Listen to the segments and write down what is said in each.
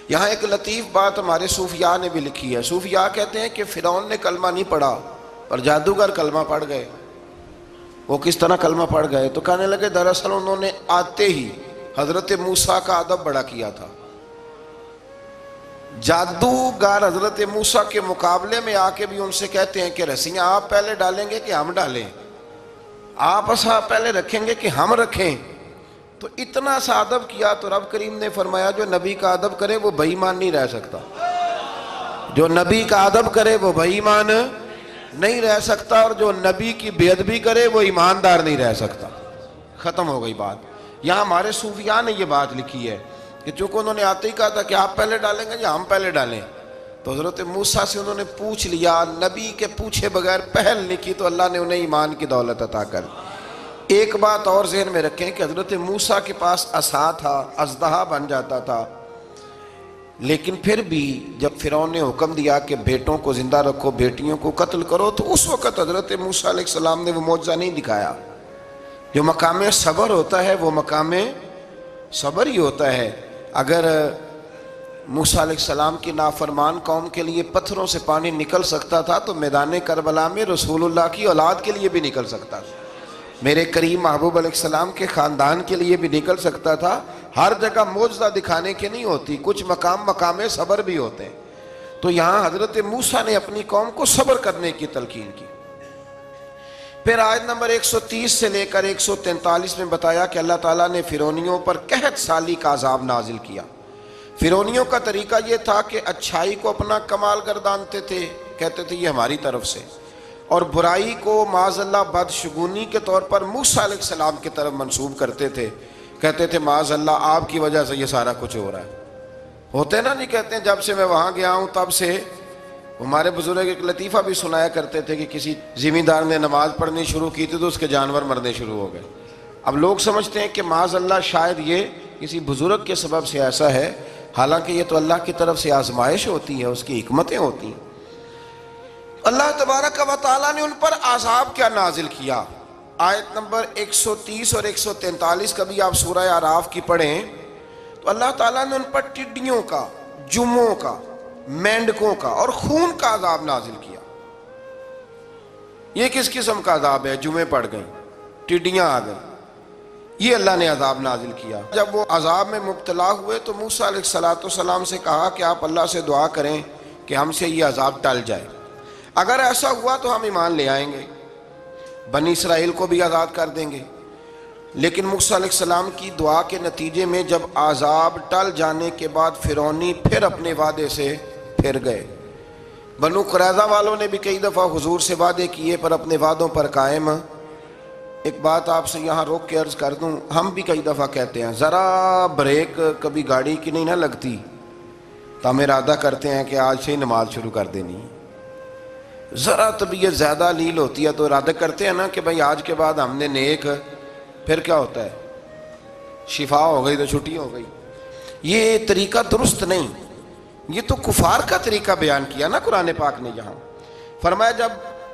یہاں ایک لطیف بات ہمارے صوفیاء نے بھی لکھی ہے. صوفیاء کہتے ہیں کہ فرعون نے کلمہ نہیں پڑھا پر جادوگر کلمہ پڑھ گئے. وہ کس طرح کلمہ پڑھ گئے؟ تو کہنے لگے دراصل انہوں نے آتے ہی حضرت موسیٰ کا ادب بڑا کیا تھا. جادوگر حضرت موسیٰ کے مقابلے میں آ کے بھی ان سے کہتے ہیں کہ رسیاں آپ پہلے ڈالیں گے کہ ہم ڈالیں؟ آپ اصحاب پہلے رکھیں گے کہ ہم رکھیں؟ تو اتنا سا ادب کیا تو رب کریم نے فرمایا جو نبی کا ادب کرے وہ بے ایمان نہیں رہ سکتا. جو نبی کا ادب کرے وہ بے ایمان نہیں رہ سکتا، اور جو نبی کی بے ادبی کرے وہ ایماندار نہیں رہ سکتا. ختم ہو گئی بات. یہاں ہمارے صوفیاء نے یہ بات لکھی ہے کہ چونکہ انہوں نے آتے ہی کہا تھا کہ آپ پہلے ڈالیں گے یا ہم پہلے ڈالیں، تو حضرت موسیٰ سے انہوں نے پوچھ لیا. نبی کے پوچھے بغیر پہل نہیں کی تو اللہ نے انہیں ایمان کی دولت عطا کر. ایک بات اور ذہن میں رکھیں کہ حضرت موسیٰ کے پاس عصا تھا، اژدہا بن جاتا تھا، لیکن پھر بھی جب فرعون نے حکم دیا کہ بیٹوں کو زندہ رکھو بیٹیوں کو قتل کرو، تو اس وقت حضرت موسیٰ علیہ السلام نے وہ معجزہ نہیں دکھایا. جو مقام صبر ہوتا ہے وہ مقام صبر ہی ہوتا ہے. اگر موسیٰ علیہ السلام کی نافرمان قوم کے لیے پتھروں سے پانی نکل سکتا تھا تو میدان کربلا میں رسول اللہ کی اولاد کے لیے بھی نکل سکتا تھا، میرے کریم محبوب علیہ السلام کے خاندان کے لیے بھی نکل سکتا تھا. ہر جگہ معجزہ دکھانے کے نہیں ہوتی، کچھ مقام صبر بھی ہوتے ہیں. تو یہاں حضرت موسیٰ نے اپنی قوم کو صبر کرنے کی تلقین کی. پھر آیت نمبر 130 سے لے کر 143 میں بتایا کہ اللہ تعالیٰ نے فرعونیوں پر قحط سالی کا عذاب نازل کیا. فرعونیوں کا طریقہ یہ تھا کہ اچھائی کو اپنا کمال گردانتے تھے، کہتے تھے یہ ہماری طرف سے، اور برائی کو معاذ اللہ بدشگونی کے طور پر موسیٰ علیہ السلام کی طرف منسوب کرتے تھے. کہتے تھے معاذ اللہ آپ کی وجہ سے یہ سارا کچھ ہو رہا ہے. ہوتے نا نہیں کہتے ہیں جب سے میں وہاں گیا ہوں تب سے. ہمارے بزرگ ایک لطیفہ بھی سنایا کرتے تھے کہ کسی زمیندار نے نماز پڑھنی شروع کی تھی تو اس کے جانور مرنے شروع ہو گئے. اب لوگ سمجھتے ہیں کہ معاذ اللہ شاید یہ کسی بزرگ کے سبب سے ایسا ہے، حالانکہ یہ تو اللہ کی طرف سے آزمائش ہوتی ہے، اس کی حکمتیں ہوتی ہیں. اللہ تبارک و تعالیٰ نے ان پر عذاب کیا نازل کیا. آیت نمبر 130 اور 143 کا بھی آپ سورہ اعراف کی پڑھیں تو اللہ تعالیٰ نے ان پر ٹڈیوں کا، جموں کا، مینڈکوں کا اور خون کا عذاب نازل کیا. یہ کس قسم کا عذاب ہے؟ جمعیں پڑ گئیں، ٹڈیاں آ گئیں، یہ اللہ نے عذاب نازل کیا. جب وہ عذاب میں مبتلا ہوئے تو موسیٰ علیہ السلام سے کہا کہ آپ اللہ سے دعا کریں کہ ہم سے یہ عذاب ٹل جائے. اگر ایسا ہوا تو ہم ایمان لے آئیں گے، بنی اسرائیل کو بھی آزاد کر دیں گے. لیکن موسیٰ علیہ السلام کی دعا کے نتیجے میں جب عذاب ٹل جانے کے بعد فرعونی پھر اپنے وعدے سے پھر گئے. بنو قریظہ والوں نے بھی کئی دفعہ حضور سے وعدے کیے پر اپنے وعدوں پر قائم. ایک بات آپ سے یہاں روک کے عرض کر دوں، ہم بھی کئی دفعہ کہتے ہیں ذرا بریک کبھی گاڑی کی نہیں نہ لگتی تو ہم ارادہ کرتے ہیں کہ آج سے ہی نماز شروع کر دینی. ذرا طبیعت زیادہ لیل ہوتی ہے تو ارادہ کرتے ہیں نا کہ بھائی آج کے بعد ہم نے نیک، پھر کیا ہوتا ہے شفا ہو گئی تو چھٹی ہو گئی. یہ طریقہ درست نہیں. یہ تو کفار کا طریقہ بیان کیا نا قرآن پاک نے. یہاں فرمایا جب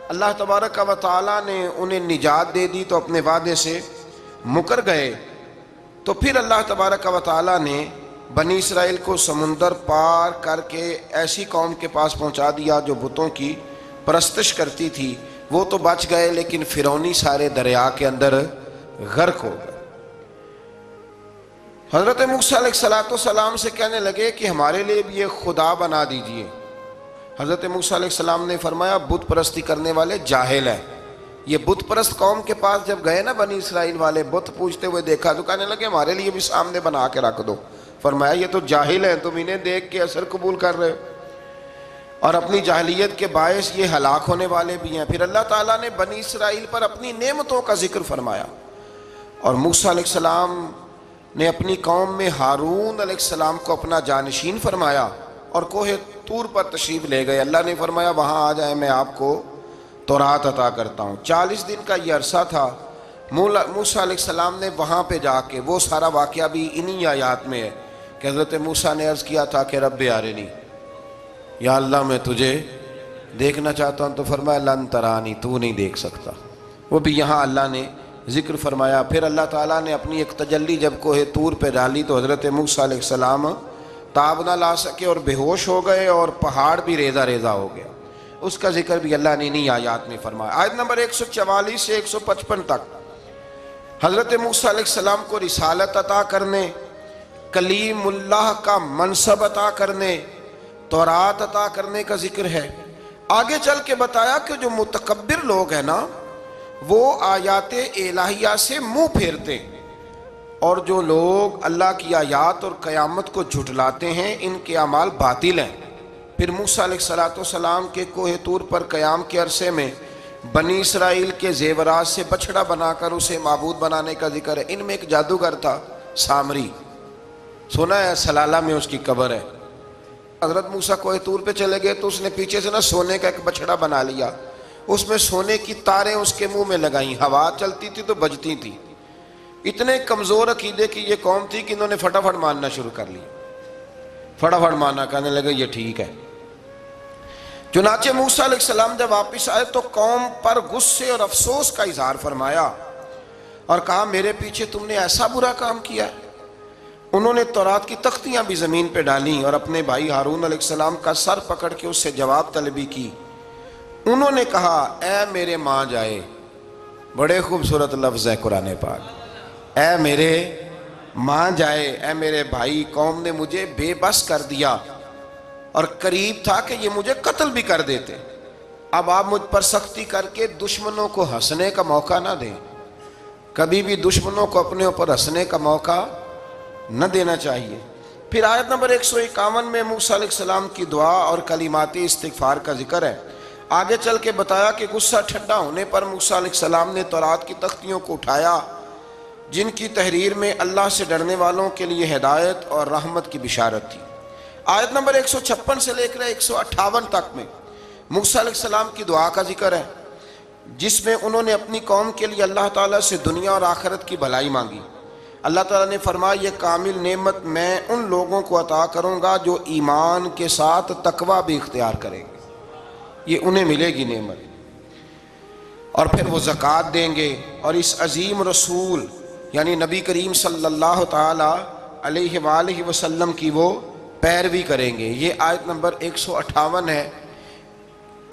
اللہ تبارک و تعالیٰ نے انہیں نجات دے دی تو اپنے وعدے سے مکر گئے. تو پھر اللہ تبارک و تعالیٰ نے بنی اسرائیل کو سمندر پار کر کے ایسی قوم کے پاس پہنچا دیا جو بتوں کی پرستش کرتی تھی. وہ تو بچ گئے لیکن فرعونی سارے دریا کے اندر غرق ہو گئے. حضرت موسیٰ علیہ السلام سے کہنے لگے کہ ہمارے لیے بھی ایک خدا بنا دیجئے. حضرت موسیٰ علیہ السلام نے فرمایا بت پرستی کرنے والے جاہل ہیں. یہ بت پرست قوم کے پاس جب گئے نا بنی اسرائیل والے بت پوجتے ہوئے دیکھا تو کہنے لگے ہمارے لیے بھی سامنے بنا کے رکھ دو. فرمایا یہ تو جاہل ہیں، تم انہیں دیکھ کے اثر قبول کر رہے ہو اور اپنی جاہلیت کے باعث یہ ہلاک ہونے والے بھی ہیں. پھر اللہ تعالیٰ نے بنی اسرائیل پر اپنی نعمتوں کا ذکر فرمایا اور موسیٰ علیہ السلام نے اپنی قوم میں ہارون علیہ السلام کو اپنا جانشین فرمایا اور کوہ طور پر تشریف لے گئے. اللہ نے فرمایا وہاں آ جائیں میں آپ کو تورات عطا کرتا ہوں. 40 دن کا یہ عرصہ تھا. موسیٰ علیہ السلام نے وہاں پہ جا کے وہ سارا واقعہ بھی انہی آیات میں ہے کہ حضرت موسیٰ نے عرض کیا تھا کہ رب ارنی، یا اللہ میں تجھے دیکھنا چاہتا ہوں. تو فرمایا لن ترانی، تو نہیں دیکھ سکتا. وہ بھی یہاں اللہ نے ذکر فرمایا. پھر اللہ تعالیٰ نے اپنی ایک تجلی جب کوہ طور پہ ڈالی تو حضرت موسیٰ علیہ السلام تاب نہ لا سکے اور بے ہوش ہو گئے اور پہاڑ بھی ریزہ ریزہ ہو گیا. اس کا ذکر بھی اللہ نے انہی آیات میں فرمایا. آیت نمبر 144 سے 155 تک حضرت موسیٰ علیہ السلام کو رسالت عطا کرنے، کلیم اللہ کا منصب عطا کرنے، تورات عطا کرنے کا ذکر ہے. آگے چل کے بتایا کہ جو متکبر لوگ ہیں نا وہ آیات الہیہ سے منہ پھیرتے ہیں، اور جو لوگ اللہ کی آیات اور قیامت کو جھٹلاتے ہیں ان کے اعمال باطل ہیں. پھر موسیٰ علیہ السلام کے کوہ طور پر قیام کے عرصے میں بنی اسرائیل کے زیورات سے بچڑا بنا کر اسے معبود بنانے کا ذکر ہے. ان میں ایک جادوگر تھا سامری، سنا ہے سلالہ میں اس کی قبر ہے. حضرت موسیٰ کوہ طور پہ چلے گئے تو اس نے پیچھے سے نا سونے کا ایک بچڑا بنا لیا، اس میں سونے کی تاریں اس کے منہ میں لگائیں، ہوا چلتی تھی تو بجتی تھی. اتنے کمزور عقیدے کی یہ قوم تھی کہ انہوں نے فٹافٹ ماننا شروع کر لی، فٹافٹ ماننا، کہنے لگے یہ ٹھیک ہے. چنانچہ موسیٰ علیہ السلام جب واپس آئے تو قوم پر غصے اور افسوس کا اظہار فرمایا اور کہا میرے پیچھے تم نے ایسا برا کام کیا. انہوں نے تورات کی تختیاں بھی زمین پہ ڈالیں اور اپنے بھائی ہارون علیہ السلام کا سر پکڑ کے اس سے جواب طلبی کی. انہوں نے کہا اے میرے ماں جائے، بڑے خوبصورت لفظ ہے قرآن پاک، اے میرے ماں جائے، اے میرے بھائی، قوم نے مجھے بے بس کر دیا اور قریب تھا کہ یہ مجھے قتل بھی کر دیتے. اب آپ مجھ پر سختی کر کے دشمنوں کو ہنسنے کا موقع نہ دیں. کبھی بھی دشمنوں کو اپنے اوپر ہنسنے کا موقع نہ دینا چاہیے. پھر آیت نمبر 151 میں موسیٰ علیہ السلام کی دعا اور کلمات استغفار کا ذکر ہے. آگے چل کے بتایا کہ غصہ ٹھنڈا ہونے پر موسیٰ علیہ السلام نے تورات کی تختیوں کو اٹھایا جن کی تحریر میں اللہ سے ڈرنے والوں کے لیے ہدایت اور رحمت کی بشارت تھی. آیت نمبر 156 سے لے کر 158 تک میں موسیٰ علیہ السلام کی دعا کا ذکر ہے جس میں انہوں نے اپنی قوم کے لیے اللہ تعالیٰ سے دنیا اور آخرت کی بھلائی مانگی. اللہ تعالیٰ نے فرمایا یہ کامل نعمت میں ان لوگوں کو عطا کروں گا جو ایمان کے ساتھ تقوی بھی اختیار کریں گے، یہ انہیں ملے گی نعمت. اور پھر وہ زکوٰۃ دیں گے اور اس عظیم رسول یعنی نبی کریم صلی اللہ تعالی علیہ وآلہ وسلم کی وہ پیروی کریں گے. یہ آیت نمبر 158 ہے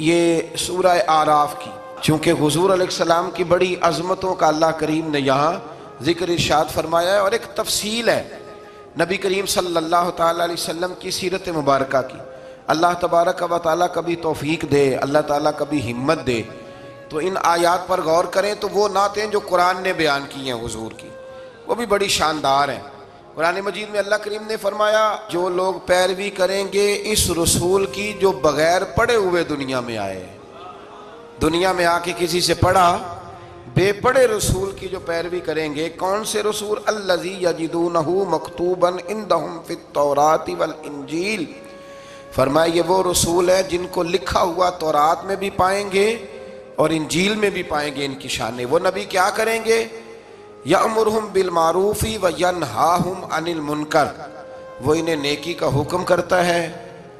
یہ سورہ آراف کی. چونکہ حضور علیہ السلام کی بڑی عظمتوں کا اللہ کریم نے یہاں ذکر ارشاد فرمایا ہے اور ایک تفصیل ہے نبی کریم صلی اللہ تعالی علیہ وسلم کی سیرت مبارکہ کی. اللہ تبارک و تعالیٰ کبھی توفیق دے، اللہ تعالیٰ کبھی ہمت دے تو ان آیات پر غور کریں تو وہ نعتیں جو قرآن نے بیان کی ہیں حضور کی وہ بھی بڑی شاندار ہیں. قرآن مجید میں اللہ کریم نے فرمایا جو لوگ پیروی کریں گے اس رسول کی جو بغیر پڑھے ہوئے دنیا میں آئے، دنیا میں آ کے کسی سے پڑھا، بے پڑھے رسول کی جو پیروی کریں گے. کون سے رسول؟ الذی یجدونہ مکتوبا عندہم فی التوراۃ والانجیل. فرمایا یہ وہ رسول ہے جن کو لکھا ہوا تورات میں بھی پائیں گے اور انجیل میں بھی پائیں گے ان کی شانیں. وہ نبی کیا کریں گے؟ یأمرہم بالمعروف وینہاہم عن المنکر، وہ انہیں نیکی کا حکم کرتا ہے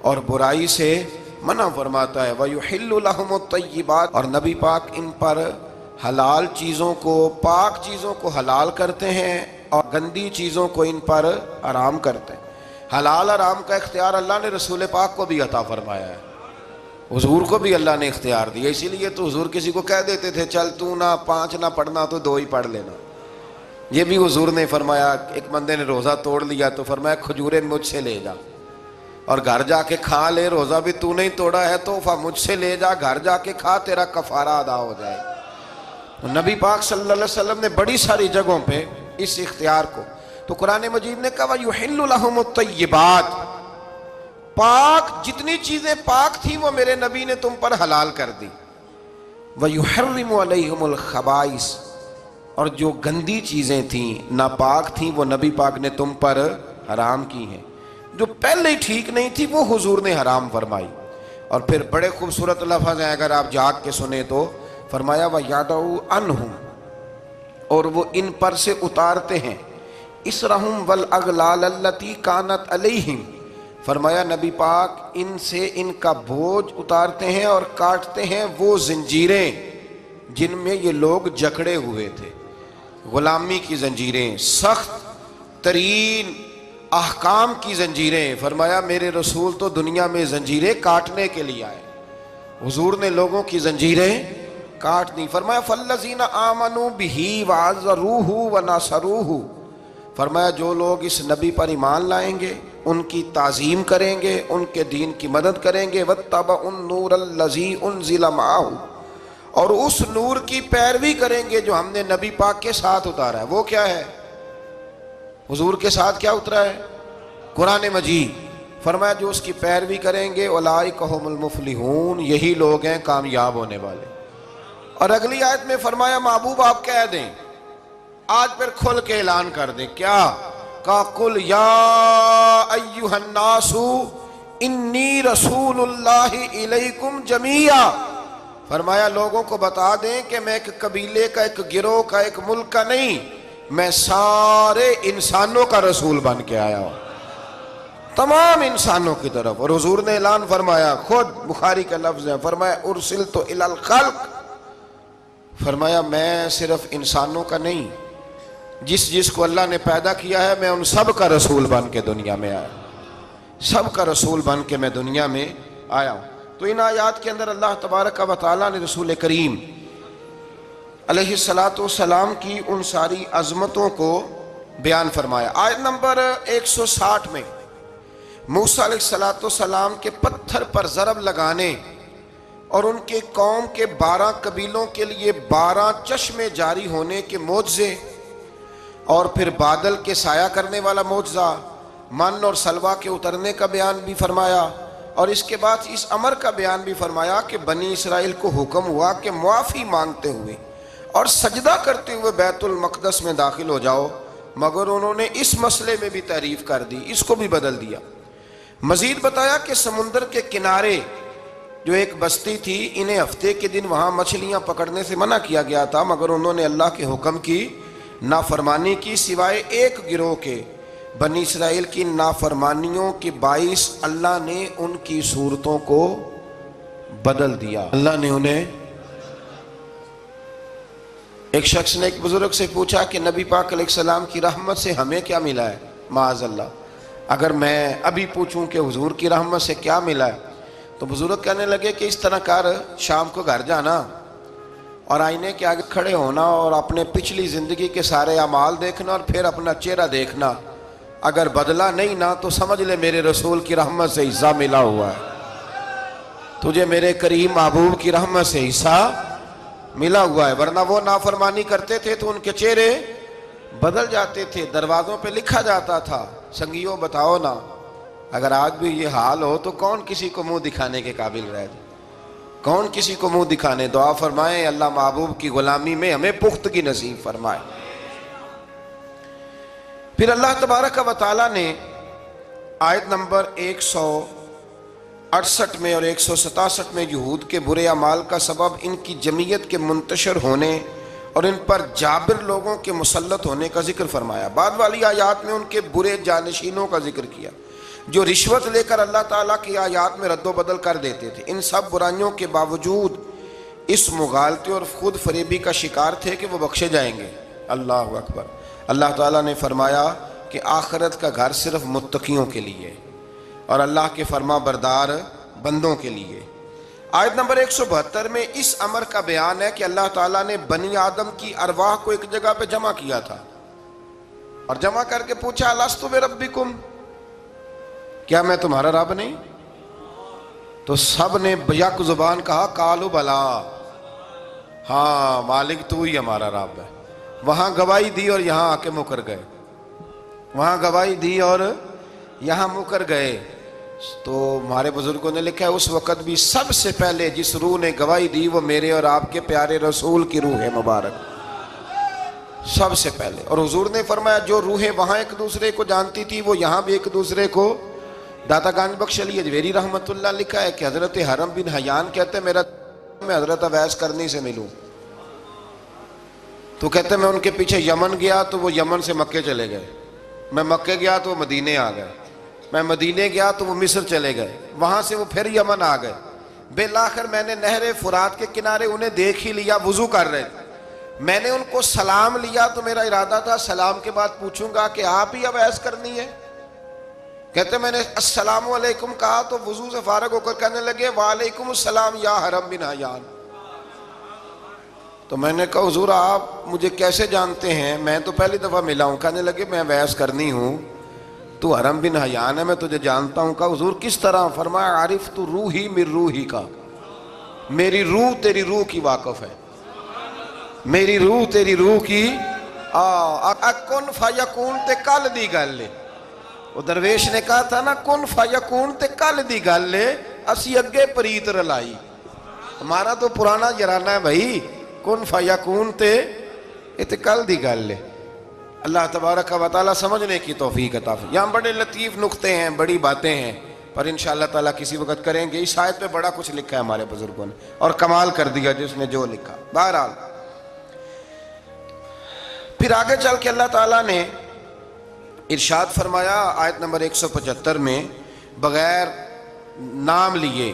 اور برائی سے منع فرماتا ہے. ویحل لہم الطیبات، اور نبی پاک ان پر حلال چیزوں کو، پاک چیزوں کو حلال کرتے ہیں اور گندی چیزوں کو ان پر حرام کرتے ہیں. حلال حرام کا اختیار اللہ نے رسول پاک کو بھی عطا فرمایا ہے، حضور کو بھی اللہ نے اختیار دیا. اسی لیے تو حضور کسی کو کہہ دیتے تھے چل تو نہ 5 نہ پڑھنا تو 2 ہی پڑھ لینا. یہ بھی حضور نے فرمایا. ایک بندے نے روزہ توڑ لیا تو فرمایا کھجوریں مجھ سے لے جا اور گھر جا کے کھا لے، روزہ بھی تو نہیں توڑا ہے تحفہ مجھ سے لے جا، گھر جا کے کھا، تیرا کفارہ ادا ہو جائے. نبی پاک صلی اللہ علیہ وسلم نے بڑی ساری جگہوں پہ اس اختیار کو. تو قرآن مجید نے کہا وَيُحِلُّ لَهُمُ الطَّيِّبَاتِ، پاک جتنی چیزیں پاک تھیں وہ میرے نبی نے تم پر حلال کر دی. وَيُحَرِّمُ عَلَيْهِمُ الْخَبَائِثِ، اور جو گندی چیزیں تھیں ناپاک تھیں وہ نبی پاک نے تم پر حرام کی ہیں. جو پہلے ہی ٹھیک نہیں تھی وہ حضور نے حرام فرمائی. اور پھر بڑے خوبصورت لفظ ہیں اگر آپ جاگ کے سنیں تو فرمایا وَيَدَعُ عَنْهُمْ، اور وہ ان پر سے اتارتے ہیں اِسْرَهُمْ وَالْأَغْلَالَ الَّتِي كَانَتْ عَلَيْهِمْ. فرمایا نبی پاک ان سے ان کا بوجھ اتارتے ہیں اور کاٹتے ہیں وہ زنجیریں جن میں یہ لوگ جکڑے ہوئے تھے. غلامی کی زنجیریں، سخت ترین احکام کی زنجیریں. فرمایا میرے رسول تو دنیا میں زنجیریں کاٹنے کے لیے آئے, حضور نے لوگوں کی زنجیریں کاٹ دی. فرمایا فالذین آمنوا بہ وعزروہ ونصروہ. فرمایا جو لوگ اس نبی پر ایمان لائیں گے, ان کی تعظیم کریں گے, ان کے دین کی مدد کریں گے, واتبعوا النور الذی انزل معہ, اور اس نور کی پیروی کریں گے جو ہم نے نبی پاک کے ساتھ اتارا ہے. وہ کیا ہے؟ حضور کے ساتھ کیا اترا ہے؟ قرآن مجید. فرمایا جو اس کی پیروی کریں گے اولئک ھم المفلحون, یہی لوگ ہیں کامیاب ہونے والے. اور اگلی آیت میں فرمایا محبوب آپ کہہ دیں, آج پھر کھل کے اعلان کر دیں, کیا کہ قل یا ایھا الناس انی رسول اللہ الیکم جمیعا. فرمایا لوگوں کو بتا دیں کہ میں ایک قبیلے کا, ایک گروہ کا, ایک ملک کا نہیں, میں سارے انسانوں کا رسول بن کے آیا ہوں, تمام انسانوں کی طرف. اور حضور نے اعلان فرمایا, خود بخاری کا لفظ ہے, فرمایا ارسلت الی الخلق. فرمایا میں صرف انسانوں کا نہیں, جس کو اللہ نے پیدا کیا ہے میں ان سب کا رسول بن کے دنیا میں آیا, سب کا رسول بن کے میں دنیا میں آیا ہوں. تو ان آیات کے اندر اللہ تبارک و تعالیٰ نے رسول کریم علیہ السلام کی ان ساری عظمتوں کو بیان فرمایا. آیت نمبر 160 میں موسیٰ علیہ السلام کے پتھر پر ضرب لگانے اور ان کے قوم کے 12 قبیلوں کے لیے 12 چشمے جاری ہونے کے معجزے, اور پھر بادل کے سایہ کرنے والا معجزہ, من اور سلوہ کے اترنے کا بیان بھی فرمایا, اور اس کے بعد اس امر کا بیان بھی فرمایا کہ بنی اسرائیل کو حکم ہوا کہ معافی مانگتے ہوئے اور سجدہ کرتے ہوئے بیت المقدس میں داخل ہو جاؤ, مگر انہوں نے اس مسئلے میں بھی تعریف کر دی, اس کو بھی بدل دیا. مزید بتایا کہ سمندر کے کنارے جو ایک بستی تھی, انہیں ہفتے کے دن وہاں مچھلیاں پکڑنے سے منع کیا گیا تھا, مگر انہوں نے اللہ کے حکم کی نافرمانی کی, سوائے ایک گروہ کے. بنی اسرائیل کی نافرمانیوں کے باعث اللہ نے ان کی صورتوں کو بدل دیا. اللہ نے انہیں, ایک شخص نے ایک بزرگ سے پوچھا کہ نبی پاک علیہ السلام کی رحمت سے ہمیں کیا ملا ہے؟ معاذ اللہ, اگر میں ابھی پوچھوں کہ حضور کی رحمت سے کیا ملا ہے, تو بزرگ کہنے لگے کہ اس طرح کر, شام کو گھر جانا اور آئینے کے آگے کھڑے ہونا اور اپنے پچھلی زندگی کے سارے اعمال دیکھنا اور پھر اپنا چہرہ دیکھنا, اگر بدلا نہیں نا تو سمجھ لے میرے رسول کی رحمت سے حصہ ملا ہوا ہے, تجھے میرے کریم محبوب کی رحمت سے حصہ ملا ہوا ہے. ورنہ وہ نافرمانی کرتے تھے تو ان کے چہرے بدل جاتے تھے, دروازوں پہ لکھا جاتا تھا. سنگیوں بتاؤ نا, اگر آج بھی یہ حال ہو تو کون کسی کو منہ دکھانے کے قابل رہ جائے, کون کسی کو منہ دکھانے. دعا فرمائیں اللہ محبوب کی غلامی میں ہمیں پختگی نصیب فرمائے. پھر اللہ تبارک و تعالیٰ نے آیت نمبر 168 میں اور 167 میں یہود کے برے اعمال کا سبب ان کی جمعیت کے منتشر ہونے اور ان پر جابر لوگوں کے مسلط ہونے کا ذکر فرمایا. بعد والی آیات میں ان کے برے جانشینوں کا ذکر کیا جو رشوت لے کر اللہ تعالیٰ کی آیات میں رد و بدل کر دیتے تھے. ان سب برائیوں کے باوجود اس مغالطے اور خود فریبی کا شکار تھے کہ وہ بخشے جائیں گے. اللہ اکبر. اللہ تعالیٰ نے فرمایا کہ آخرت کا گھر صرف متقیوں کے لیے اور اللہ کے فرما بردار بندوں کے لیے. آیت نمبر 172 میں اس امر کا بیان ہے کہ اللہ تعالیٰ نے بنی آدم کی ارواح کو ایک جگہ پہ جمع کیا تھا اور جمع کر کے پوچھا الستو بربکم, کیا میں تمہارا رب نہیں؟ تو سب نے بیک زبان کہا قالوا بلا, ہاں مالک تو ہی ہمارا رب ہے. وہاں گواہی دی اور یہاں آ کے مکر گئے, وہاں گواہی دی اور یہاں مکر گئے. تو ہمارے بزرگوں نے لکھا ہے اس وقت بھی سب سے پہلے جس روح نے گواہی دی وہ میرے اور آپ کے پیارے رسول کی روح ہے مبارک, سب سے پہلے. اور حضور نے فرمایا جو روحیں وہاں ایک دوسرے کو جانتی تھی وہ یہاں بھی ایک دوسرے کو. داتا گنج بخش علی اجویری رحمۃ اللہ لکھا ہے کہ حضرت حرم بن حیان کہتے ہیں میں حضرت اویس کرنی سے ملوں, تو کہتے ہیں میں ان کے پیچھے یمن گیا تو وہ یمن سے مکے چلے گئے, میں مکے گیا تو وہ مدینے آ گئے, میں مدینے گیا تو وہ مصر چلے گئے, وہاں سے وہ پھر یمن آ گئے. بالآخر میں نے نہر فرات کے کنارے انہیں دیکھ ہی لیا, وضو کر رہے تھے. میں نے ان کو سلام لیا تو میرا ارادہ تھا سلام کے بعد پوچھوں گا کہ آپ ہی اویس کرنی ہے, کہتے میں نے السلام علیکم کہا تو وضو سے فارغ ہو کر کہنے لگے وعلیکم السلام یا حرم بن حیان۔ تو میں نے کہا حضور آپ مجھے کیسے جانتے ہیں؟ میں تو پہلی دفعہ ملا ہوں۔ کہنے لگے میں ویس کرنی ہوں، تو حرم بن حیان ہے، میں تجھے جانتا ہوں۔ کہا حضور کس طرح؟ فرمایا عارف تو روحی من روحی کا، میری روح تیری روح کی واقف ہے، میری روح تیری روح کی کن فیکون تے کل دی گل لے۔ وہ درویش نے کہا تھا نا کن فیکون تے کل دی گل لے، اسی اگے پریت رلائی۔ ہمارا تو پرانا جرانہ ہے بھائی، کن فیکون تے کل دی گل لے۔ اللہ تبارک و تعالیٰ سمجھنے کی توفیق عطا فرمائے۔ یہاں بڑے لطیف نقطے ہیں، بڑی باتیں ہیں، پر انشاءاللہ تعالیٰ کسی وقت کریں گے۔ اس آیت پہ بڑا کچھ لکھا ہے ہمارے بزرگوں نے، اور کمال کر دیا جس نے جو لکھا۔ بہرحال پھر آگے چل کے اللہ تعالیٰ نے ارشاد فرمایا آیت نمبر 175 میں، بغیر نام لیے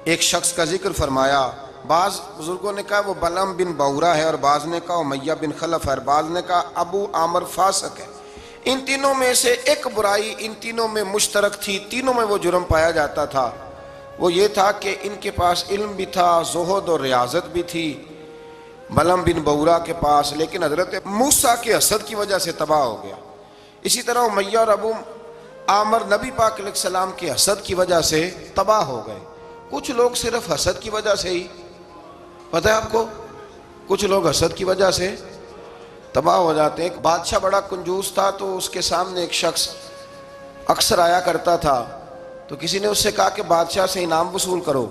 ایک شخص کا ذکر فرمایا۔ بعض بزرگوں نے کہا وہ بلم بن بورا ہے، اور بعض نے کہا امیہ بن خلف ہے، اور بعض نے کہا ابو عامر فاسق ہے۔ ان تینوں میں سے ایک برائی ان تینوں میں مشترک تھی، تینوں میں وہ جرم پایا جاتا تھا، وہ یہ تھا کہ ان کے پاس علم بھی تھا، زہد اور ریاضت بھی تھی بلم بن بورا کے پاس، لیکن حضرت موسیٰ کے حسد کی وجہ سے تباہ ہو گیا۔ اسی طرح امیہ اور ابو عامر نبی پاک علیہ السلام کے حسد کی وجہ سے تباہ ہو گئے۔ کچھ لوگ صرف حسد کی وجہ سے ہی، پتہ ہے آپ کو، کچھ لوگ حسد کی وجہ سے تباہ ہو جاتے ہیں۔ ایک بادشاہ بڑا کنجوس تھا، تو اس کے سامنے ایک شخص اکثر آیا کرتا تھا، تو کسی نے اس سے کہا کہ بادشاہ سے انعام وصول کرو۔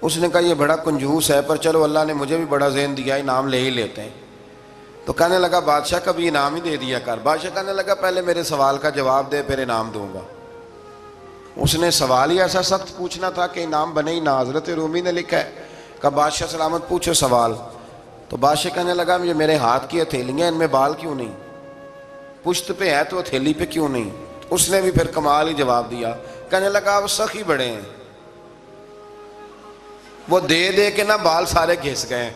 اس نے کہا یہ بڑا کنجوس ہے، پر چلو اللہ نے مجھے بھی بڑا ذہن دیا، انعام لے ہی لیتے ہیں۔ تو کہنے لگا بادشاہ کا بھی انعام ہی دے دیا کر۔ بادشاہ کہنے لگا پہلے میرے سوال کا جواب دے پھر انعام دوں گا۔ اس نے سوال ہی ایسا سخت پوچھنا تھا کہ انعام بنے ہی نہ۔ حضرت رومی نے لکھا ہے کہ بادشاہ سلامت پوچھو سوال۔ تو بادشاہ کہنے لگا یہ میرے ہاتھ کی ہتھیلیاں، ان میں بال کیوں نہیں؟ پشت پہ ہے تو ہتھیلی پہ کیوں نہیں؟ اس نے بھی پھر کمال ہی جواب دیا، کہنے لگا آپ سخی بڑے ہیں، وہ دے دے کے نا بال سارے گھس گئے،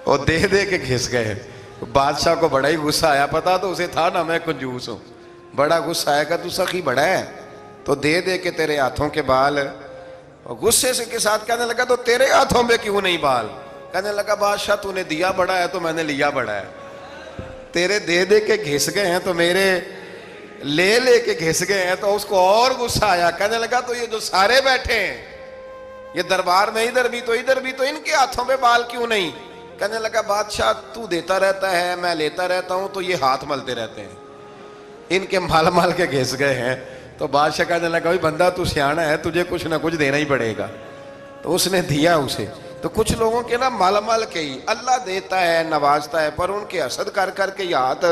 وہ دے دے کے گھس گئے۔ بادشاہ کو بڑا ہی غصہ آیا، پتا تو اسے تھا نا میں کنجوس ہوں، بڑا غصہ آیا کہ تو سخی بڑا ہے تو دے دے کے تیرے ہاتھوں کے بال۔ غصے سے کے ساتھ کہنے لگا تو تیرے ہاتھوں میں کیوں نہیں بال؟ کہنے لگا بادشاہ تو نے دیا بڑا ہے تو میں نے لیا بڑا ہے، تیرے دے دے کے گھس گئے ہیں تو میرے لے لے کے گھس گئے ہیں۔ تو اس کو اور غصہ آیا، کہنے لگا تو یہ جو سارے بیٹھے ہیں یہ دربار میں ادھر بھی تو ان کے ہاتھوں پہ بال کیوں نہیں؟ کہنے لگا بادشاہ تو دیتا رہتا ہے میں لیتا رہتا ہوں تو یہ ہاتھ ملتے رہتے ہیں، ان کے مال مال کے گھس گئے ہیں۔ تو بادشاہ کہنے لگا بھائی بندہ تو سیانا ہے، تجھے کچھ نہ کچھ دینا ہی پڑے گا۔ تو اس نے دیا اسے۔ تو کچھ لوگوں کے نا مال مال کے ہی اللہ دیتا ہے نوازتا ہے، پر ان کے حسد کر کر کے یہ ہاتھ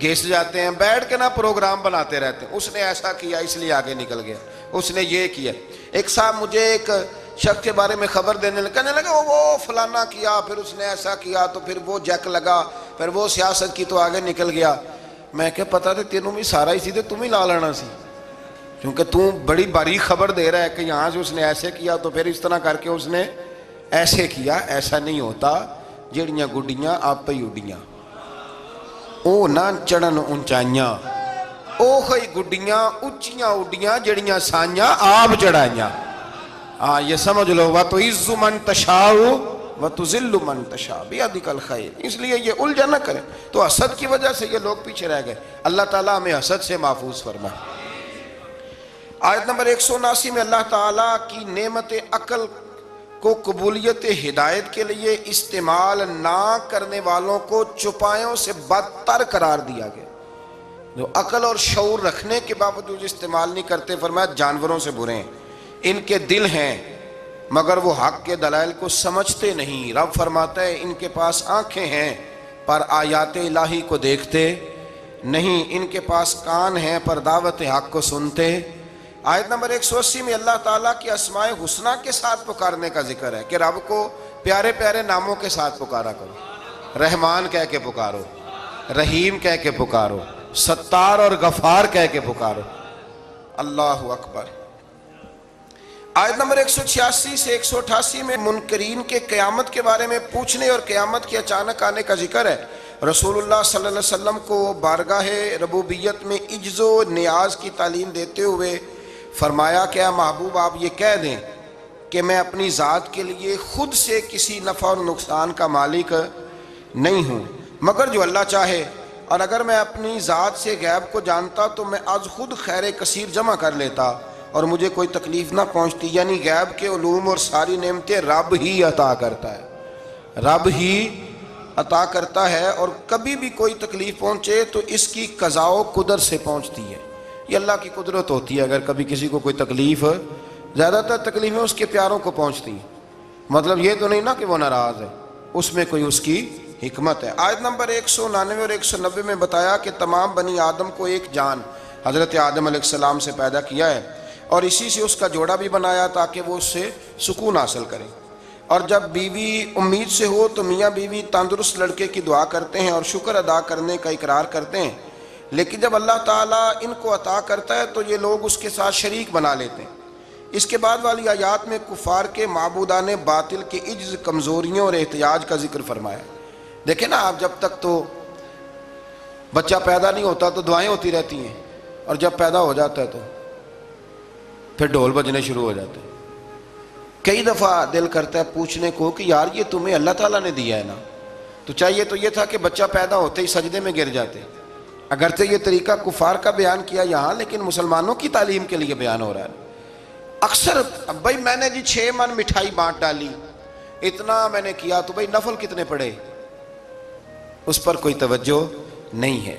گھس جاتے ہیں، بیٹھ کے نا پروگرام بناتے رہتے ہیں، اس نے ایسا کیا اس لیے آگے نکل گیا، اس نے یہ کیا۔ ایک صاحب مجھے ایک شخص کے بارے میں خبر دینے لگا، کہنے لگا وہ فلانا کیا، پھر اس نے ایسا کیا، تو پھر وہ جیک لگا، پھر وہ سیاست کی تو آگے نکل گیا۔ میں کہ پتا تھا تینوں بھی سارا ہی سی تھے، تم ہی لا لینا سی، کیونکہ تم بڑی باریک خبر دے رہا ہے کہ یہاں سے اس نے ایسے کیا تو پھر اس طرح کر کے اس نے ایسے کیا۔ ایسا نہیں ہوتا، جڑیاں گڈیاں آپ ہی اڈیاں، او نہ چڑھن اونچائیاں، او خی گڈیاں اچیاں اڈیاں جڑیاں سائیاں آپ چڑھائیاں۔ ہاں یہ سمجھ لو، وَتُعِزُّ مَن تَشَاءُ وَتُذِلُّ مَن تَشَاءُ بِیَدِکَ الْخَیْرُ۔ اس لیے یہ الجھن نہ کریں۔ تو حسد کی وجہ سے یہ لوگ پیچھے رہ گئے، اللہ تعالیٰ ہمیں حسد سے محفوظ فرمائے۔ آیت نمبر 179 میں اللہ تعالیٰ کی نعمت عقل کو قبولیت ہدایت کے لیے استعمال نہ کرنے والوں کو چوپایوں سے بدتر قرار دیا گیا۔ جو عقل اور شعور رکھنے کے باوجود استعمال نہیں کرتے، فرمایا جانوروں سے برے ہیں۔ ان کے دل ہیں مگر وہ حق کے دلائل کو سمجھتے نہیں۔ رب فرماتا ہے ان کے پاس آنکھیں ہیں پر آیات الہی کو دیکھتے نہیں، ان کے پاس کان ہیں پر دعوت حق کو سنتے۔ آیت نمبر 180 میں اللہ تعالیٰ کی اسماء حسنہ کے ساتھ پکارنے کا ذکر ہے کہ رب کو پیارے پیارے ناموں کے ساتھ پکارا کرو، رحمان کہہ کے پکارو، رحیم کہہ کے پکارو، ستار اور غفار کہہ کے پکارو۔ اللہ اکبر۔ آیت نمبر 186 سے 188 میں منکرین کے قیامت کے بارے میں پوچھنے اور قیامت کے اچانک آنے کا ذکر ہے۔ رسول اللہ صلی اللہ علیہ وسلم کو بارگاہ ربوبیت میں عجز و نیاز کی تعلیم دیتے ہوئے فرمایا کہ اے محبوب آپ یہ کہہ دیں کہ میں اپنی ذات کے لیے خود سے کسی نفع اور نقصان کا مالک نہیں ہوں مگر جو اللہ چاہے، اور اگر میں اپنی ذات سے غیب کو جانتا تو میں از خود خیر کثیر جمع کر لیتا اور مجھے کوئی تکلیف نہ پہنچتی۔ یعنی غیب کے علوم اور ساری نعمتیں رب ہی عطا کرتا ہے، رب ہی عطا کرتا ہے، اور کبھی بھی کوئی تکلیف پہنچے تو اس کی قضاء و قدر سے پہنچتی ہے، یہ اللہ کی قدرت ہوتی ہے۔ اگر کبھی کسی کو کوئی تکلیف، زیادہ تر تکلیفیں اس کے پیاروں کو پہنچتی ہیں، مطلب یہ تو نہیں نا کہ وہ ناراض ہے، اس میں کوئی اس کی حکمت ہے۔ آیت نمبر 199 اور 190 میں بتایا کہ تمام بنی آدم کو ایک جان حضرت آدم علیہ السلام سے پیدا کیا ہے اور اسی سے اس کا جوڑا بھی بنایا تاکہ وہ اس سے سکون حاصل کرے، اور جب بیوی امید سے ہو تو میاں بیوی تندرست لڑکے کی دعا کرتے ہیں اور شکر ادا کرنے کا اقرار کرتے ہیں، لیکن جب اللہ تعالیٰ ان کو عطا کرتا ہے تو یہ لوگ اس کے ساتھ شریک بنا لیتے ہیں۔ اس کے بعد والی آیات میں کفار کے معبودان باطل کے عجز، کمزوریوں اور احتیاج کا ذکر فرمایا۔ دیکھیں نا آپ، جب تک تو بچہ پیدا نہیں ہوتا تو دعائیں ہوتی رہتی ہیں، اور جب پیدا ہو جاتا ہے تو پھر ڈھول بجنے شروع ہو جاتے ہیں۔ کئی دفعہ دل کرتا ہے پوچھنے کو کہ یار یہ تمہیں اللہ تعالیٰ نے دیا ہے نا، تو چاہیے تو یہ تھا کہ بچہ پیدا ہوتے ہی سجدے میں گر جاتے۔ اگرچہ یہ طریقہ کفار کا بیان کیا یہاں، لیکن مسلمانوں کی تعلیم کے لیے بیان ہو رہا ہے۔ اکثر بھائی میں نے 6 من مٹھائی بانٹ ڈالی، اتنا میں نے کیا، تو بھائی نفل کتنے پڑے، اس پر کوئی توجہ نہیں ہے۔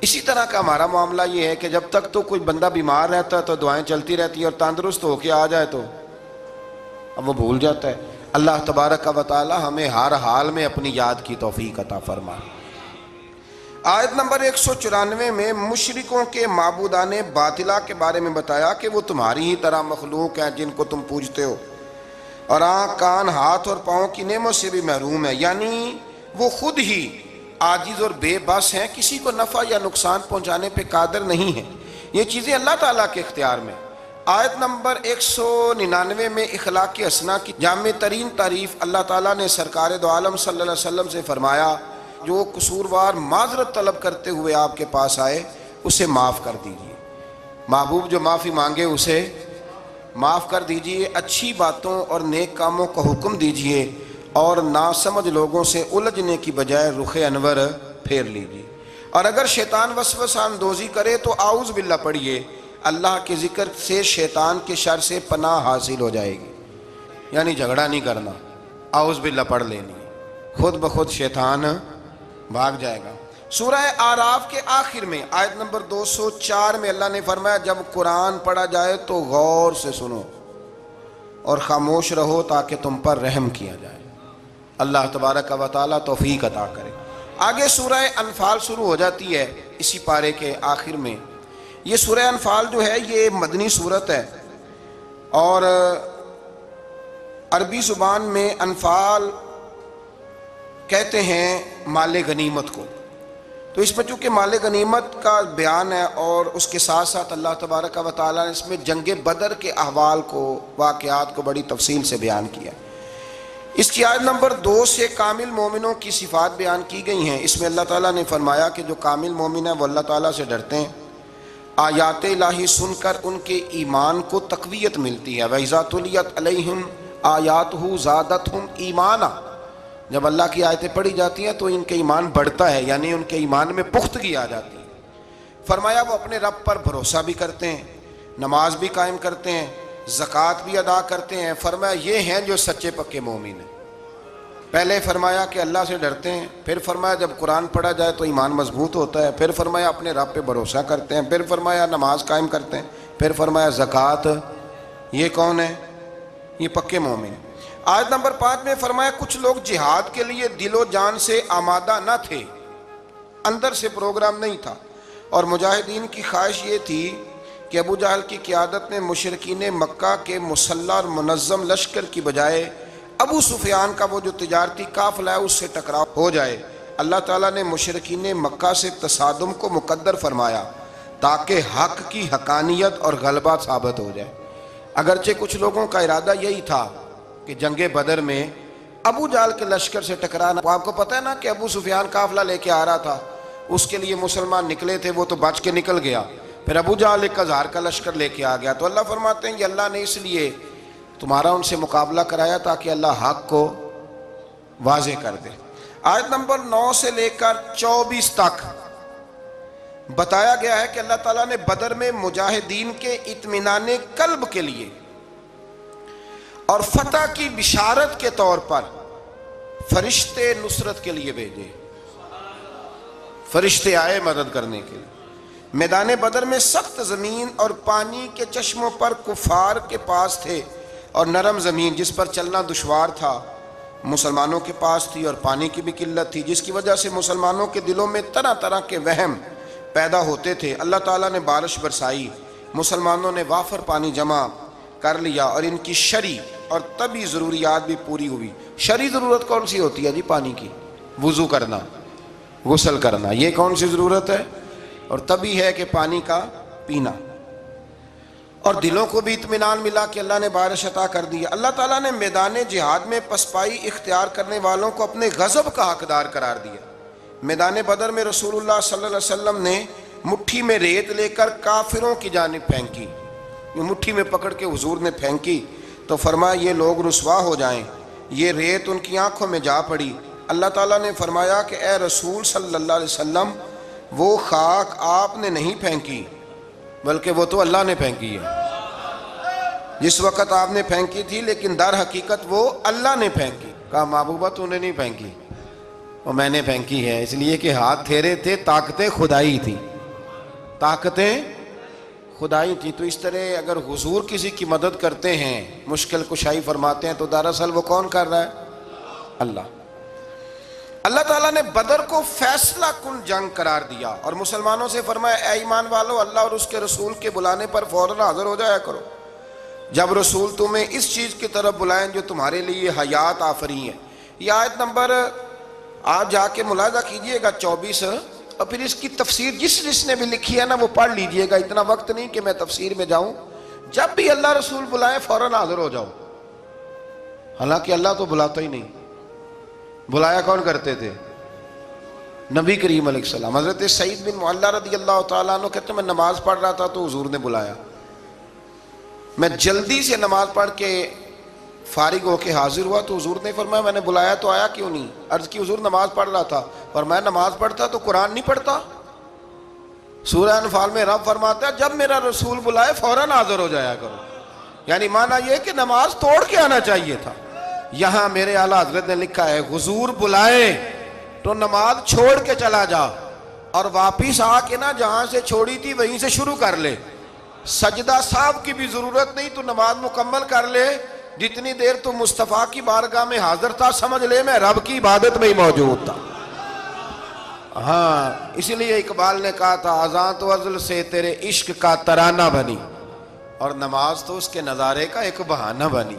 اسی طرح کا ہمارا معاملہ یہ ہے کہ جب تک تو کوئی بندہ بیمار رہتا ہے تو دعائیں چلتی رہتی ہیں، اور تندرست ہو کے آ جائے تو اب وہ بھول جاتا ہے۔ اللہ تبارک و تعالی ہمیں ہر حال میں اپنی یاد کی توفیق عطا فرمائے۔ آیت نمبر 194 میں مشرکوں کے معبودان باطلہ کے بارے میں بتایا کہ وہ تمہاری ہی طرح مخلوق ہیں جن کو تم پوجتے ہو، اور آنکھ، کان، ہاتھ اور پاؤں کی نعمت سے بھی محروم ہے، یعنی وہ خود ہی عاجز اور بے بس ہیں، کسی کو نفع یا نقصان پہنچانے پہ قادر نہیں ہیں، یہ چیزیں اللہ تعالیٰ کے اختیار میں۔ آیت نمبر 199 میں اخلاق حسنہ کی جامع ترین تعریف اللہ تعالیٰ نے سرکار دو عالم صلی اللہ علیہ وسلم سے فرمایا، جو قصوروار معذرت طلب کرتے ہوئے آپ کے پاس آئے اسے معاف کر دیجئے۔ محبوب جو معافی مانگے اسے معاف کر دیجئے، اچھی باتوں اور نیک کاموں کا حکم دیجئے، اور ناسمجھ لوگوں سے الجھنے کی بجائے رخ انور پھیر لیجئے، اور اگر شیطان وسوسہ اندوزی کرے تو اعوذ باللہ پڑھیے، اللہ کے ذکر سے شیطان کے شر سے پناہ حاصل ہو جائے گی، یعنی جھگڑا نہیں کرنا، اعوذ باللہ پڑھ لینی، خود بخود شیطان بھاگ جائے گا۔ سورہ اعراف کے آخر میں آیت نمبر 204 میں اللہ نے فرمایا، جب قرآن پڑھا جائے تو غور سے سنو اور خاموش رہو تاکہ تم پر رحم کیا جائے۔ اللہ تبارک و تعالیٰ توفیق عطا کرے۔ آگے سورہ انفال شروع ہو جاتی ہے اسی پارے کے آخر میں۔ یہ سورہ انفال جو ہے یہ مدنی سورت ہے، اور عربی زبان میں انفال کہتے ہیں مال غنیمت کو۔ تو اس میں چونکہ مال غنیمت کا بیان ہے، اور اس کے ساتھ ساتھ اللہ تبارک و تعالیٰ نے اس میں جنگ بدر کے احوال کو، واقعات کو بڑی تفصیل سے بیان کیا۔ اس کی آیت نمبر 2 سے کامل مومنوں کی صفات بیان کی گئی ہیں۔ اس میں اللہ تعالیٰ نے فرمایا کہ جو کامل مومن ہیں وہ اللہ تعالیٰ سے ڈرتے ہیں، آیات الہی سن کر ان کے ایمان کو تقویت ملتی ہے۔ وَإِذَا تُلِيَتْ عَلَيْهِمْ آیَاتُهُ زَادَتْهُمْ ایمانا، جب اللہ کی آیتیں پڑھی جاتی ہیں تو ان کے ایمان بڑھتا ہے، یعنی ان کے ایمان میں پختگی آ جاتی ہے۔ فرمایا وہ اپنے رب پر بھروسہ بھی کرتے ہیں، نماز بھی قائم کرتے ہیں، زکوٰۃ بھی ادا کرتے ہیں۔ فرمایا یہ ہیں جو سچے پکے مومن ہیں۔ پہلے فرمایا کہ اللہ سے ڈرتے ہیں، پھر فرمایا جب قرآن پڑھا جائے تو ایمان مضبوط ہوتا ہے، پھر فرمایا اپنے رب پہ بھروسہ کرتے ہیں، پھر فرمایا نماز قائم کرتے ہیں، پھر فرمایا زکوٰۃ۔ یہ کون ہے؟ یہ پکے مومن۔ آیت نمبر 5 میں فرمایا کچھ لوگ جہاد کے لیے دل و جان سے آمادہ نہ تھے، اندر سے پروگرام نہیں تھا، اور مجاہدین کی خواہش یہ تھی کہ ابو جہل کی قیادت میں مشرکین مکہ کے مسلح اور منظم لشکر کی بجائے ابو سفیان کا وہ جو تجارتی قافلہ ہے اس سے ٹکراؤ ہو جائے۔ اللہ تعالیٰ نے مشرکین مکہ سے تصادم کو مقدر فرمایا تاکہ حق کی حقانیت اور غلبہ ثابت ہو جائے۔ اگرچہ کچھ لوگوں کا ارادہ یہی تھا کہ جنگ بدر میں ابو جہل کے لشکر سے ٹکرانا. آپ کو پتہ ہے نا کہ ابو سفیان قافلہ لے کے آ رہا تھا, اس کے لیے مسلمان نکلے تھے, وہ تو بچ کے نکل گیا. پھر ابو جہل 1000 کا لشکر لے کے آ گیا. تو اللہ فرماتے ہیں کہ اللہ نے اس لیے تمہارا ان سے مقابلہ کرایا تاکہ اللہ حق کو واضح کر دے. آیت نمبر 9 سے لے کر 24 تک بتایا گیا ہے کہ اللہ تعالیٰ نے بدر میں مجاہدین کے اطمینان قلب کے لیے اور فتح کی بشارت کے طور پر فرشتے نصرت کے لیے بھیجے. فرشتے آئے مدد کرنے کے لیے. میدان بدر میں سخت زمین اور پانی کے چشموں پر کفار کے پاس تھے, اور نرم زمین جس پر چلنا دشوار تھا مسلمانوں کے پاس تھی, اور پانی کی بھی قلت تھی, جس کی وجہ سے مسلمانوں کے دلوں میں طرح طرح کے وہم پیدا ہوتے تھے. اللہ تعالیٰ نے بارش برسائی, مسلمانوں نے وافر پانی جمع کر لیا, اور ان کی شرعی اور طبی ضروریات بھی پوری ہوئی. شرعی ضرورت کون سی ہوتی ہے جی؟ پانی کی, وضو کرنا, غسل کرنا, یہ کون سی ضرورت ہے؟ اور طبی ہے کہ پانی کا پینا. اور دلوں کو بھی اطمینان ملا کہ اللہ نے بارش عطا کر دی. اللہ تعالیٰ نے میدان جہاد میں پسپائی اختیار کرنے والوں کو اپنے غضب کا حقدار قرار دیا. میدان بدر میں رسول اللہ صلی اللہ علیہ وسلم نے مٹھی میں ریت لے کر کافروں کی جانب پھینکی. یہ مٹھی میں پکڑ کے حضور نے پھینکی تو فرمایا یہ لوگ رسوا ہو جائیں. یہ ریت ان کی آنکھوں میں جا پڑی. اللہ تعالیٰ نے فرمایا کہ اے رسول صلی اللہ علیہ وسلم, وہ خاک آپ نے نہیں پھینکی بلکہ وہ تو اللہ نے پھینکی ہے. جس وقت آپ نے پھینکی تھی لیکن در حقیقت وہ اللہ نے پھینکی. کہا محبوبہ تو نے نہیں پھینکی, وہ میں نے پھینکی ہے, اس لیے کہ ہاتھ تھیرے تھے, طاقتیں خدائی تھی, طاقتیں خدائی تھی. تو اس طرح اگر حضور کسی کی مدد کرتے ہیں, مشکل کشائی فرماتے ہیں, تو دراصل وہ کون کر رہا ہے؟ اللہ. اللہ تعالیٰ نے بدر کو فیصلہ کن جنگ قرار دیا اور مسلمانوں سے فرمایا اے ایمان والو, اللہ اور اس کے رسول کے بلانے پر فوراً حاضر ہو جایا کرو جب رسول تمہیں اس چیز کی طرف بلائیں جو تمہارے لیے حیات آفری ہے. یہ آیت نمبر آپ جا کے ملاحظہ کیجئے گا 24, اور پھر اس کی تفسیر جس نے بھی لکھی ہے نا وہ پڑھ لیجئے گا. اتنا وقت نہیں کہ میں تفسیر میں جاؤں. جب بھی اللہ رسول بلائیں فوراً حاضر ہو جاؤ. حالانکہ اللہ تو بلاتا ہی نہیں, بلایا کون کرتے تھے؟ نبی کریم علیہ السلام. حضرت سعید بن معلہ رضی اللہ تعالیٰ عنہ کہتے ہیں میں نماز پڑھ رہا تھا تو حضور نے بلایا. میں جلدی سے نماز پڑھ کے فارغ ہو کے حاضر ہوا تو حضور نے فرمایا میں نے بلایا تو آیا کیوں نہیں؟ عرض کی حضور نماز پڑھ رہا تھا. اور میں نماز پڑھتا تو قرآن نہیں پڑھتا؟ سورہ انفال میں رب فرماتا ہے جب میرا رسول بلائے فوراً حاضر ہو جایا کرو. یعنی معنی یہ کہ نماز توڑ کے آنا چاہیے تھا. یہاں میرے اعلیٰ حضرت نے لکھا ہے حضور بلائے تو نماز چھوڑ کے چلا جا, اور واپس آ کے نا جہاں سے چھوڑی تھی وہیں سے شروع کر لے. سجدہ صاحب کی بھی ضرورت نہیں, تو نماز مکمل کر لے. جتنی دیر تو مصطفیٰ کی بارگاہ میں حاضر تھا سمجھ لے میں رب کی عبادت میں ہی موجود تھا. ہاں اسی لیے اقبال نے کہا تھا اذان تو ازل سے تیرے عشق کا ترانہ بنی, اور نماز تو اس کے نظارے کا ایک بہانہ بنی.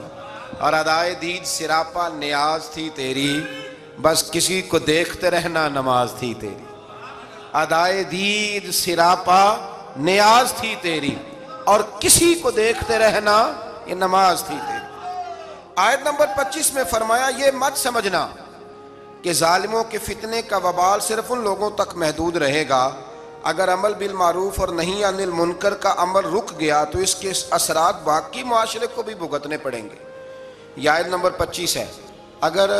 اور ادائے دید سراپا نیاز تھی تیری, بس کسی کو دیکھتے رہنا نماز تھی تیری. ادائے دید سراپا نیاز تھی تیری, اور کسی کو دیکھتے رہنا یہ نماز تھی تیری. آیت نمبر 25 میں فرمایا یہ مت سمجھنا کہ ظالموں کے فتنے کا وبال صرف ان لوگوں تک محدود رہے گا. اگر عمل بالمعروف اور نہی عن المنکر کا عمل رک گیا تو اس کے اثرات باقی معاشرے کو بھی بھگتنے پڑیں گے. یہ آیت نمبر 25 ہے. اگر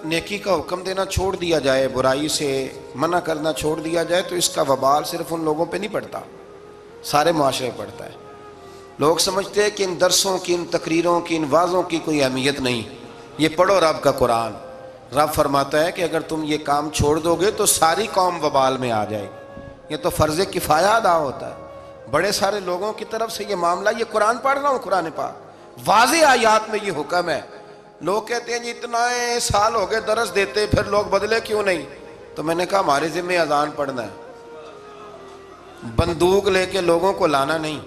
نیکی کا حکم دینا چھوڑ دیا جائے, برائی سے منع کرنا چھوڑ دیا جائے, تو اس کا وبال صرف ان لوگوں پہ نہیں پڑتا, سارے معاشرے پڑتا ہے. لوگ سمجھتے ہیں کہ ان درسوں کی, ان تقریروں کی, ان وعظوں کی کوئی اہمیت نہیں. یہ پڑھو رب کا قرآن. رب فرماتا ہے کہ اگر تم یہ کام چھوڑ دو گے تو ساری قوم وبال میں آ جائے. یہ تو فرض کفایہ ادا ہوتا ہے. بڑے سارے لوگوں کی طرف سے یہ معاملہ, یہ قرآن پڑھ رہا ہوں, قرآن پاک واضح آیات میں یہ حکم ہے. لوگ کہتے ہیں جی اتنا سال ہو گئے درس دیتے پھر لوگ بدلے کیوں نہیں؟ تو میں نے کہا ہمارے ذمہ اذان پڑھنا ہے, بندوق لے کے لوگوں کو لانا نہیں.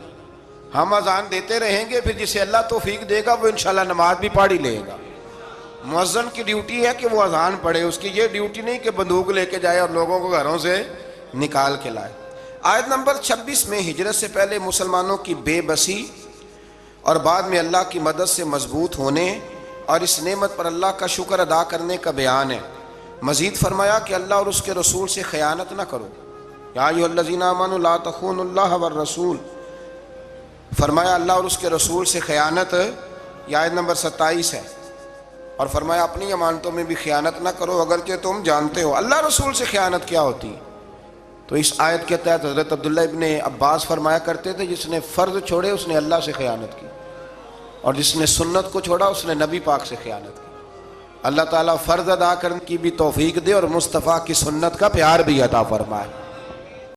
ہم اذان دیتے رہیں گے, پھر جسے اللہ توفیق دے گا وہ انشاءاللہ نماز بھی پڑھ ہی لے گا. مؤذن کی ڈیوٹی ہے کہ وہ اذان پڑھے, اس کی یہ ڈیوٹی نہیں کہ بندوق لے کے جائے اور لوگوں کو گھروں سے نکال کے لائے. آیت نمبر 26 میں ہجرت سے پہلے مسلمانوں کی بے بسی اور بعد میں اللہ کی مدد سے مضبوط ہونے اور اس نعمت پر اللہ کا شکر ادا کرنے کا بیان ہے۔ مزید فرمایا کہ اللہ اور اس کے رسول سے خیانت نہ کرو، یا ایھا الذین آمنوا لا تخونوا اللہ والرسول، فرمایا اللہ اور اس کے رسول سے خیانت، یہ آیت نمبر 27 ہے، اور فرمایا اپنی امانتوں میں بھی خیانت نہ کرو اگرچہ تم جانتے ہو۔ اللہ رسول سے خیانت کیا ہوتی ہے؟ تو اس آیت کے تحت حضرت عبداللہ ابن عباس فرمایا کرتے تھے جس نے فرض چھوڑے اس نے اللہ سے خیانت کی، اور جس نے سنت کو چھوڑا اس نے نبی پاک سے خیانت کی۔ اللہ تعالیٰ فرض ادا کرنے کی بھی توفیق دے اور مصطفیٰ کی سنت کا پیار بھی عطا فرمائے۔